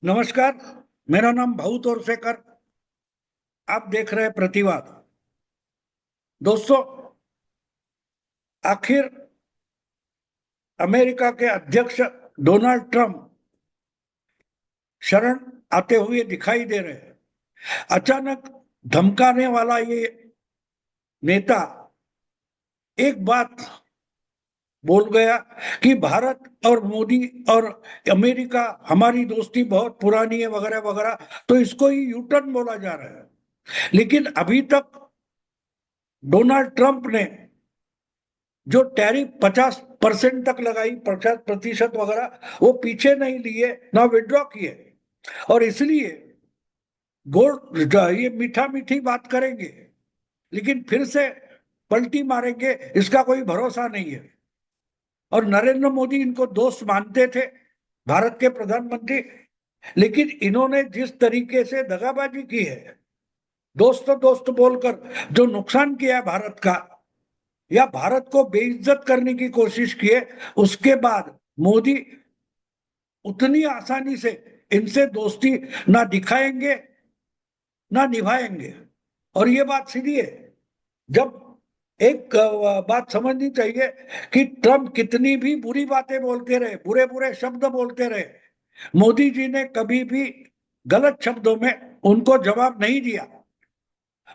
नमस्कार। मेरा नाम भाऊ तोरसेकर। आप देख रहे हैं प्रतिवाद। दोस्तों, आखिर अमेरिका के अध्यक्ष डोनाल्ड ट्रंप शरण आते हुए दिखाई दे रहे हैं। अचानक धमकाने वाला ये नेता एक बात बोल गया कि भारत और मोदी और अमेरिका हमारी दोस्ती बहुत पुरानी है वगैरह वगैरह। तो इसको ही यू टर्न बोला जा रहा है। लेकिन अभी तक डोनाल्ड ट्रंप ने जो टैरिफ 50% तक लगाई, 50% वगैरह, वो पीछे नहीं लिए ना विड्रॉ किए। और इसलिए गोल्ड ये मीठा मीठी बात करेंगे लेकिन फिर से पलटी मारेंगे, इसका कोई भरोसा नहीं है। और नरेंद्र मोदी इनको दोस्त मानते थे, भारत के प्रधानमंत्री। लेकिन इन्होंने जिस तरीके से दगाबाजी की है, दोस्त दोस्त बोलकर जो नुकसान किया है भारत का, या भारत को बेइज्जत करने की कोशिश की है, उसके बाद मोदी उतनी आसानी से इनसे दोस्ती ना दिखाएंगे ना निभाएंगे। और ये बात सीधी है। जब एक बात समझनी चाहिए कि ट्रंप कितनी भी बुरी बातें बोलते रहे, बुरे बुरे शब्द बोलते रहे, मोदी जी ने कभी भी गलत शब्दों में उनको जवाब नहीं दिया।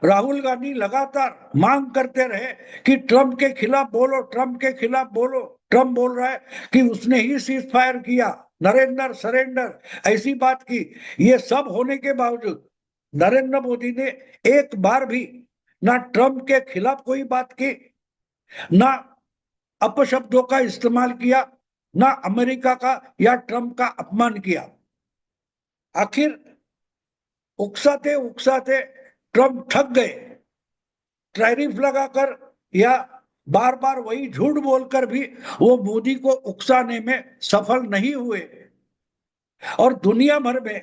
राहुल गांधी लगातार मांग करते रहे कि ट्रंप के खिलाफ बोलो, ट्रंप के खिलाफ बोलो। ट्रंप बोल रहा है कि उसने ही सीज फायर किया, नरेंद्र सरेंडर, ऐसी बात की। ये सब होने के बावजूद नरेंद्र मोदी ने एक बार भी ना ट्रंप के खिलाफ कोई बात की, ना अपशब्दों का इस्तेमाल किया, ना अमेरिका का या ट्रंप का अपमान किया। आखिर उकसाते उकसाते ट्रंप थक गए। टैरिफ लगाकर या बार बार वही झूठ बोलकर भी वो मोदी को उकसाने में सफल नहीं हुए। और दुनिया भर में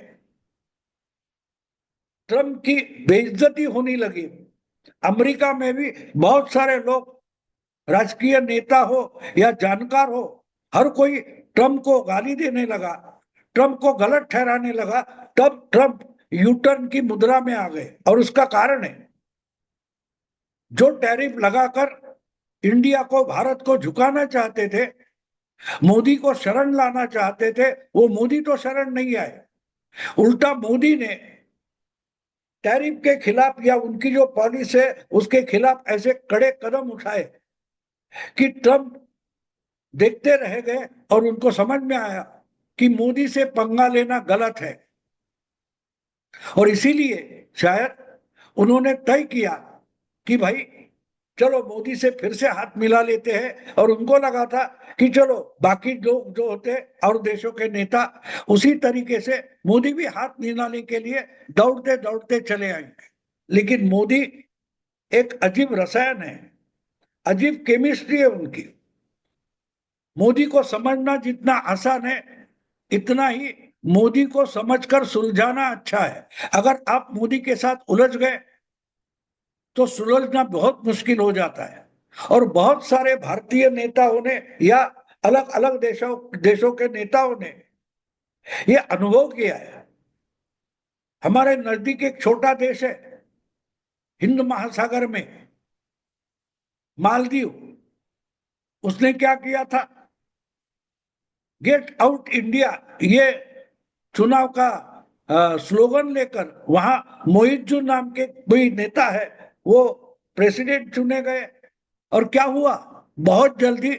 ट्रंप की बेइज्जती होने लगी। अमेरिका में भी बहुत सारे लोग, राजकीय नेता हो या जानकार हो, हर कोई ट्रंप को गाली देने लगा, ट्रंप को गलत ठहराने लगा। तब ट्रंप यू टर्न की मुद्रा में आ गए। और उसका कारण है, जो टैरिफ लगाकर इंडिया को, भारत को झुकाना चाहते थे, मोदी को शरण लाना चाहते थे, वो मोदी तो शरण नहीं आए। उल्टा मोदी ने टैरिफ के खिलाफ या उनकी जो पॉलिसी है उसके खिलाफ ऐसे कड़े कदम उठाए कि ट्रंप देखते रह गए और उनको समझ में आया कि मोदी से पंगा लेना गलत है। और इसीलिए शायद उन्होंने तय किया कि भाई चलो मोदी से फिर से हाथ मिला लेते हैं। और उनको लगा था कि चलो बाकी लोग जो होते और देशों के नेता उसी तरीके से मोदी भी हाथ मिलाने के लिए दौड़ते दौड़ते चले आएंगे। लेकिन मोदी एक अजीब रसायन है, अजीब केमिस्ट्री है उनकी। मोदी को समझना जितना आसान है, इतना ही मोदी को समझकर सुलझाना अच्छा है। अगर आप मोदी के साथ उलझ गए तो सुलझना बहुत मुश्किल हो जाता है। और बहुत सारे भारतीय नेताओं ने या अलग अलग देशों देशों के नेताओं ने यह अनुभव किया है। हमारे नजदीक एक छोटा देश है हिंद महासागर में, मालदीव। उसने क्या किया था, गेट आउट इंडिया, ये चुनाव का स्लोगन लेकर वहां मोइजुद्दीन नाम के कोई नेता है, वो प्रेसिडेंट चुने गए। और क्या हुआ, बहुत जल्दी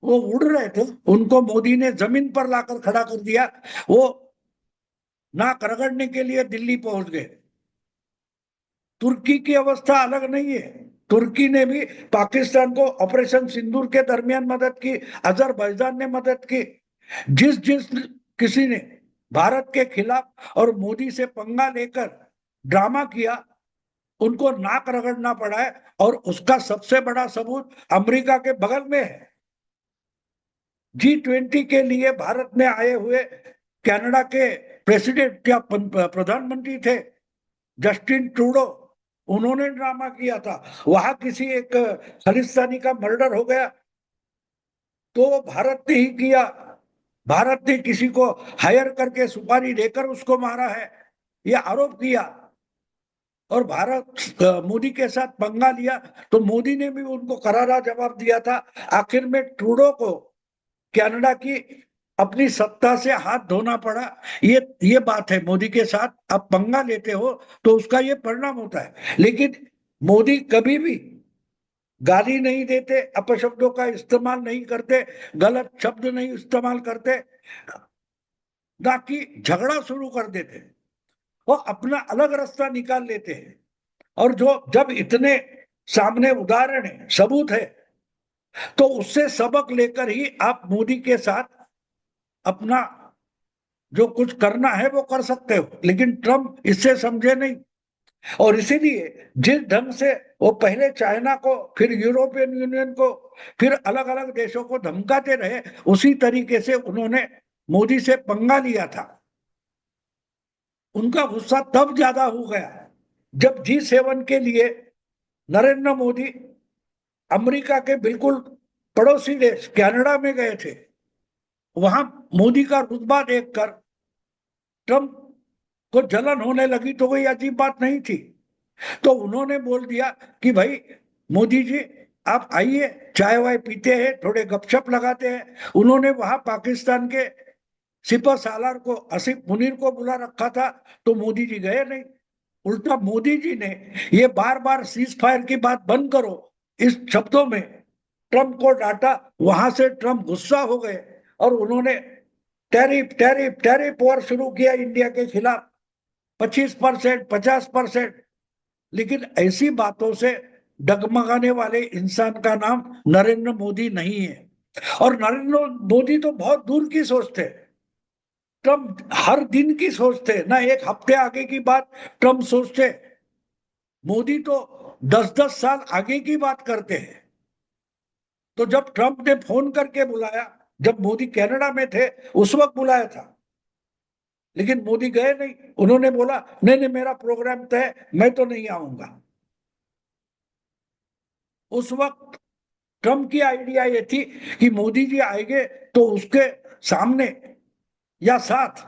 वो उड़ रहे थे, उनको मोदी ने जमीन पर लाकर खड़ा कर दिया। वो नाक रगड़ने के लिए दिल्ली पहुंच गए। तुर्की की अवस्था अलग नहीं है। तुर्की ने भी पाकिस्तान को ऑपरेशन सिंदूर के दरमियान मदद की, अजरबैजान ने मदद की। जिस जिस किसी ने भारत के खिलाफ और मोदी से पंगा लेकर ड्रामा किया, उनको नाक रगड़ना पड़ा है। और उसका सबसे बड़ा सबूत अमेरिका के बगल में है। G20 के लिए भारत में आए हुए कनाडा के प्रेसिडेंट या प्रधानमंत्री थे जस्टिन ट्रूडो, उन्होंने ड्रामा किया था। वहां किसी एक खालिस्तानी का मर्डर हो गया तो भारत ने ही किया। भारत ने किसी को हायर करके सुपारी देकर उसको मारा है, यह आरोप किया, और भारत मोदी के साथ पंगा लिया, तो मोदी ने भी उनको करारा जवाब दिया था। आखिर में ट्रूडो को कनाडा की अपनी सत्ता से हाथ धोना पड़ा। ये बात है, मोदी के साथ आप पंगा लेते हो तो उसका ये परिणाम होता है। लेकिन मोदी कभी भी गाली नहीं देते, अपशब्दों का इस्तेमाल नहीं करते, गलत शब्द नहीं इस्तेमाल करते, ना कि झगड़ा शुरू कर देते, वो अपना अलग रास्ता निकाल लेते हैं। और जो जब इतने सामने उदाहरण है, सबूत है, तो उससे सबक लेकर ही आप मोदी के साथ अपना जो कुछ करना है वो कर सकते हो। लेकिन ट्रम्प इससे समझे नहीं, और इसीलिए जिस ढंग से वो पहले चाइना को, फिर यूरोपियन यूनियन को, फिर अलग अलग देशों को धमकाते रहे, उसी तरीके से उन्होंने मोदी से पंगा लिया था। उनका गुस्सा तब ज्यादा हो गया जब G7 के लिए नरेंद्र मोदी अमेरिका के बिल्कुल पड़ोसी देश कनाडा में गए थे। वहां मोदी का रुतबा देखकर ट्रम्प को जलन होने लगी, तो कोई अजीब बात नहीं थी। तो उन्होंने बोल दिया कि भाई मोदी जी, आप आइए, चाय वाय पीते हैं, थोड़े गपशप लगाते हैं। उन्होंने वहां पाकिस्तान के सिपह सालार को, आसिफ मुनीर को बुला रखा था, तो मोदी जी गए नहीं। उल्टा मोदी जी ने ये बार बार सीज फायर की बात बंद करो, इस शब्दों में ट्रंप को डांटा। वहां से ट्रंप गुस्सा हो गए और उन्होंने टैरिफ टैरिफ टैरिफ वॉर शुरू किया इंडिया के खिलाफ, 25%, 50%। लेकिन ऐसी बातों से डगमगाने वाले इंसान का नाम नरेंद्र मोदी नहीं है। और नरेंद्र मोदी तो बहुत दूर की सोचते, ट्रम्प हर दिन की सोचते, ना एक हफ्ते आगे की बात ट्रम्प सोचते। मोदी तो 10-10 साल आगे की बात करते हैं। तो जब ट्रम्प ने फोन करके बुलाया, जब मोदी कनाडा में थे उस वक्त बुलाया था, लेकिन मोदी गए नहीं। उन्होंने बोला नहीं नहीं, मेरा प्रोग्राम तय, मैं तो नहीं आऊंगा। उस वक्त ट्रम्प की आइडिया ये थी कि मोदी जी आएंगे तो उसके सामने या साथ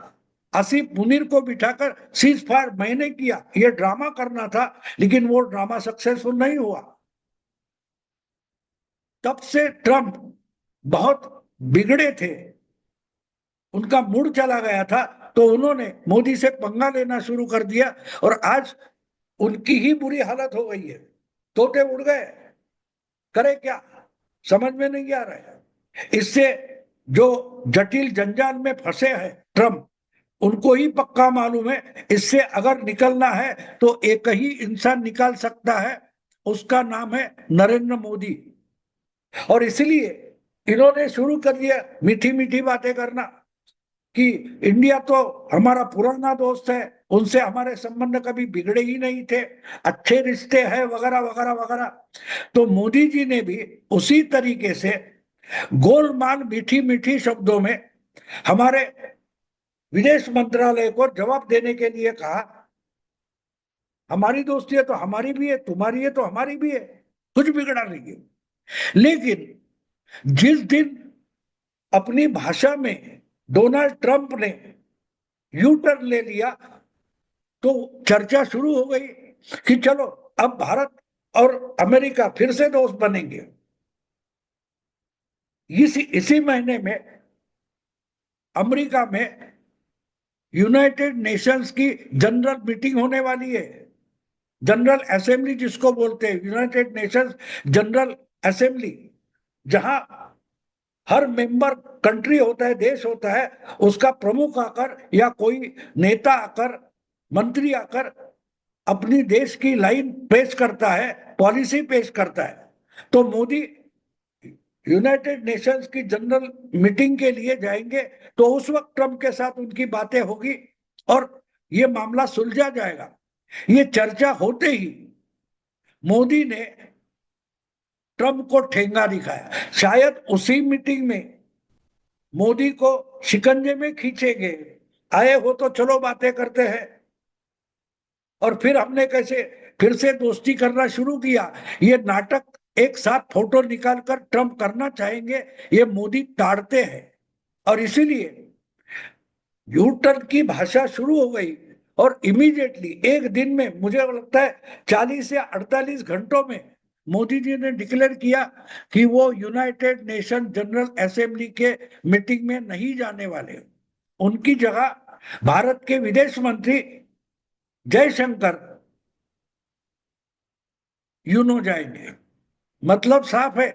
आसिफ मुनीर को बिठाकर सीज फायर मैंने किया, ये ड्रामा करना था। लेकिन वो ड्रामा सक्सेसफुल नहीं हुआ। तब से ट्रम्प बहुत बिगड़े थे, उनका मूड चला गया था, तो उन्होंने मोदी से पंगा लेना शुरू कर दिया, और आज उनकी ही बुरी हालत हो गई है। तोते उड़ गए, करे क्या, समझ में नहीं आ रहा है। इससे जो जटिल जंजाल में फंसे हैं ट्रम्प, उनको ही पक्का मालूम है इससे अगर निकलना है तो एक ही इंसान निकाल सकता है, उसका नाम है नरेंद्र मोदी। और इसलिए इन्होंने शुरू कर दिया मीठी मीठी बातें करना कि इंडिया तो हमारा पुराना दोस्त है, उनसे हमारे संबंध कभी बिगड़े ही नहीं थे, अच्छे रिश्ते हैं, वगैरह वगैरह वगैरह। तो मोदी जी ने भी उसी तरीके से गोलमाल मीठी मीठी शब्दों में हमारे विदेश मंत्रालय को जवाब देने के लिए कहा, हमारी दोस्ती है तो हमारी भी है, तुम्हारी है तो हमारी भी है, कुछ बिगड़ा नहीं है। लेकिन जिस दिन अपनी भाषा में डोनाल्ड ट्रंप ने यू टर्न ले लिया, तो चर्चा शुरू हो गई कि चलो अब भारत और अमेरिका फिर से दोस्त बनेंगे। इसी महीने में अमेरिका में यूनाइटेड नेशंस की जनरल मीटिंग होने वाली है। जनरल असेंबली जिसको बोलते हैं, यूनाइटेड नेशंस जनरल असेंबली, जहां हर मेंबर कंट्री होता है, देश होता है, उसका प्रमुख आकर या कोई नेता आकर, मंत्री आकर अपनी देश की लाइन पेश करता है, पॉलिसी पेश करता है। तो मोदी यूनाइटेड नेशंस की जनरल मीटिंग के लिए जाएंगे, तो उस वक्त ट्रंप के साथ उनकी बातें होगी और ये मामला सुलझा जाएगा। ये चर्चा होते ही मोदी ने ट्रंप को ठेंगा दिखाया। शायद उसी मीटिंग में मोदी को शिकंजे में खींचेंगे, आए हो तो चलो बातें करते हैं, और फिर हमने कैसे फिर से दोस्ती करना शुरू किया। ये नाटक एक साथ फोटो निकालकर ट्रंप करना चाहेंगे, ये मोदी ताड़ते हैं। और इसीलिए यू टर्न की भाषा शुरू हो गई और इमीडिएटली एक दिन में, मुझे लगता है 40 या 48 घंटों में, मोदी जी ने डिक्लेयर किया कि वो यूनाइटेड नेशन जनरल असेंबली के मीटिंग में नहीं जाने वाले। उनकी जगह भारत के विदेश मंत्री जयशंकर यूनो जाएंगे। मतलब साफ है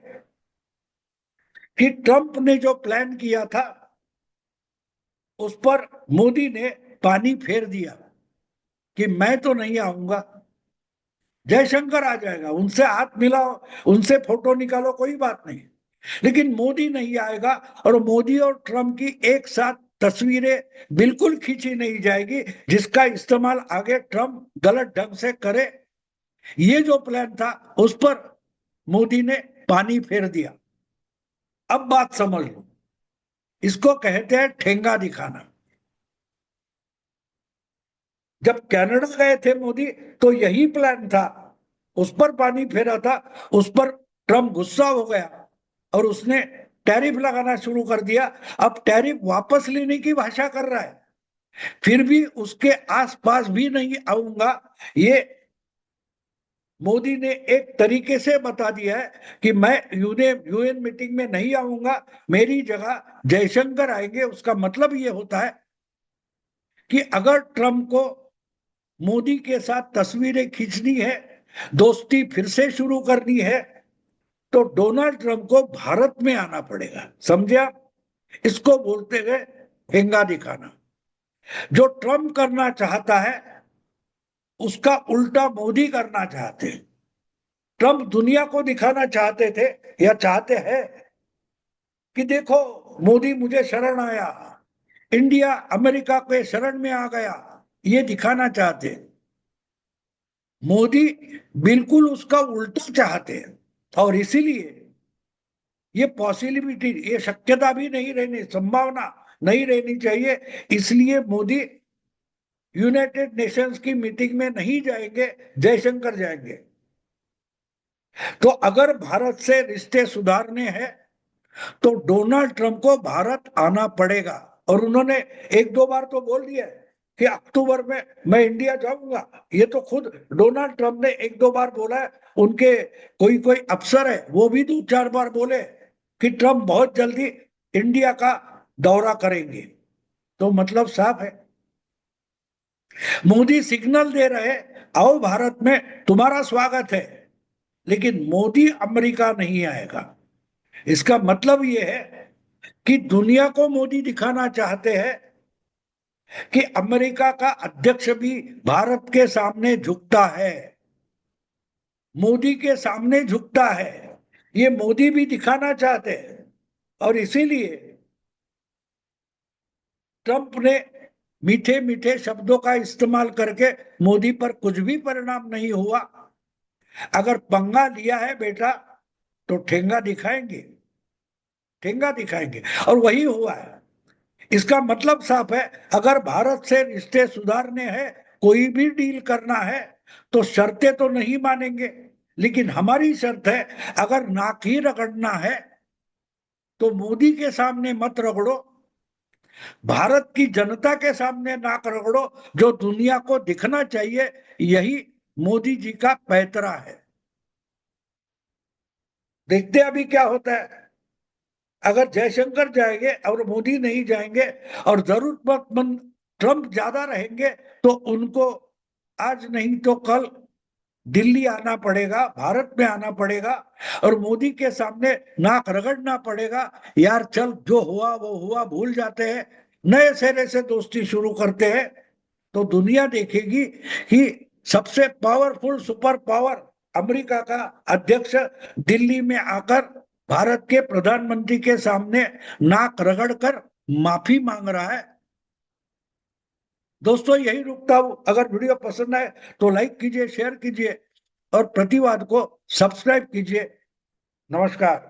कि ट्रंप ने जो प्लान किया था उस पर मोदी ने पानी फेर दिया कि मैं तो नहीं आऊंगा, जयशंकर आ जाएगा, उनसे हाथ मिलाओ, उनसे फोटो निकालो, कोई बात नहीं, लेकिन मोदी नहीं आएगा। और मोदी और ट्रंप की एक साथ तस्वीरें बिल्कुल खींची नहीं जाएगी जिसका इस्तेमाल आगे ट्रंप गलत ढंग से करे। ये जो प्लान था उस पर मोदी ने पानी फेर दिया। अब बात समझ लो, इसको कहते हैं ठेंगा दिखाना। जब कनाडा गए थे मोदी तो यही प्लान था, उस पर पानी फेरा था, उस पर ट्रम्प गुस्सा हो गया और उसने टैरिफ लगाना शुरू कर दिया। अब टैरिफ वापस लेने की भाषा कर रहा है, फिर भी उसके आसपास भी नहीं आऊंगा। ये मोदी ने एक तरीके से बता दिया है कि मैं यूएन मीटिंग में नहीं आऊंगा, मेरी जगह जयशंकर आएंगे। उसका मतलब ये होता है कि अगर ट्रंप को मोदी के साथ तस्वीरें खींचनी है, दोस्ती फिर से शुरू करनी है, तो डोनाल्ड ट्रंप को भारत में आना पड़ेगा। समझे आप? इसको बोलते हैं ठेंगा दिखाना। जो ट्रंप करना चाहता है उसका उल्टा मोदी करना चाहते हैं। ट्रंप दुनिया को दिखाना चाहते थे या चाहते हैं कि देखो मोदी मुझे शरण आया, इंडिया अमेरिका के शरण में आ गया, ये दिखाना चाहते हैं। मोदी बिल्कुल उसका उल्टा चाहते हैं और इसीलिए ये पॉसिबिलिटी, ये शक्यता भी नहीं रहनी, संभावना नहीं रहनी चाहिए। इसलिए मोदी यूनाइटेड नेशंस की मीटिंग में नहीं जाएंगे, जयशंकर जाएंगे। तो अगर भारत से रिश्ते सुधारने हैं तो डोनाल्ड ट्रंप को भारत आना पड़ेगा। और उन्होंने एक दो बार तो बोल दिया कि अक्टूबर में मैं इंडिया जाऊंगा। ये तो खुद डोनाल्ड ट्रंप ने एक दो बार बोला है। उनके कोई कोई अफसर है वो भी दो चार बार बोले कि ट्रंप बहुत जल्दी इंडिया का दौरा करेंगे। तो मतलब साफ है, मोदी सिग्नल दे रहे आओ भारत में तुम्हारा स्वागत है, लेकिन मोदी अमेरिका नहीं आएगा। इसका मतलब यह है कि दुनिया को मोदी दिखाना चाहते हैं कि अमेरिका का अध्यक्ष भी भारत के सामने झुकता है, मोदी के सामने झुकता है। ये मोदी भी दिखाना चाहते हैं और इसीलिए ट्रंप ने मीठे मीठे शब्दों का इस्तेमाल करके मोदी पर कुछ भी परिणाम नहीं हुआ। अगर पंगा लिया है बेटा तो ठेंगा दिखाएंगे, ठेंगा दिखाएंगे, और वही हुआ है। इसका मतलब साफ है, अगर भारत से रिश्ते सुधारने हैं, कोई भी डील करना है, तो शर्तें तो नहीं मानेंगे, लेकिन हमारी शर्त है अगर नाक ही रगड़ना है तो मोदी के सामने मत रगड़ो, भारत की जनता के सामने नाक रगड़ो। जो दुनिया को दिखना चाहिए यही मोदी जी का पैतरा है। देखते अभी क्या होता है। अगर जयशंकर जाएंगे और मोदी नहीं जाएंगे और जरूरतमंद ट्रंप ज्यादा रहेंगे तो उनको आज नहीं तो कल दिल्ली आना पड़ेगा, भारत में आना पड़ेगा और मोदी के सामने नाक रगड़ना पड़ेगा। यार चल, जो हुआ वो हुआ, भूल जाते हैं, नए सिरे से दोस्ती शुरू करते हैं। तो दुनिया देखेगी कि सबसे पावरफुल सुपर पावर अमेरिका का अध्यक्ष दिल्ली में आकर भारत के प्रधानमंत्री के सामने नाक रगड़कर माफी मांग रहा है। दोस्तों यही रुकता हूं। अगर वीडियो पसंद आए तो लाइक कीजिए, शेयर कीजिए और प्रतिवाद को सब्सक्राइब कीजिए। नमस्कार।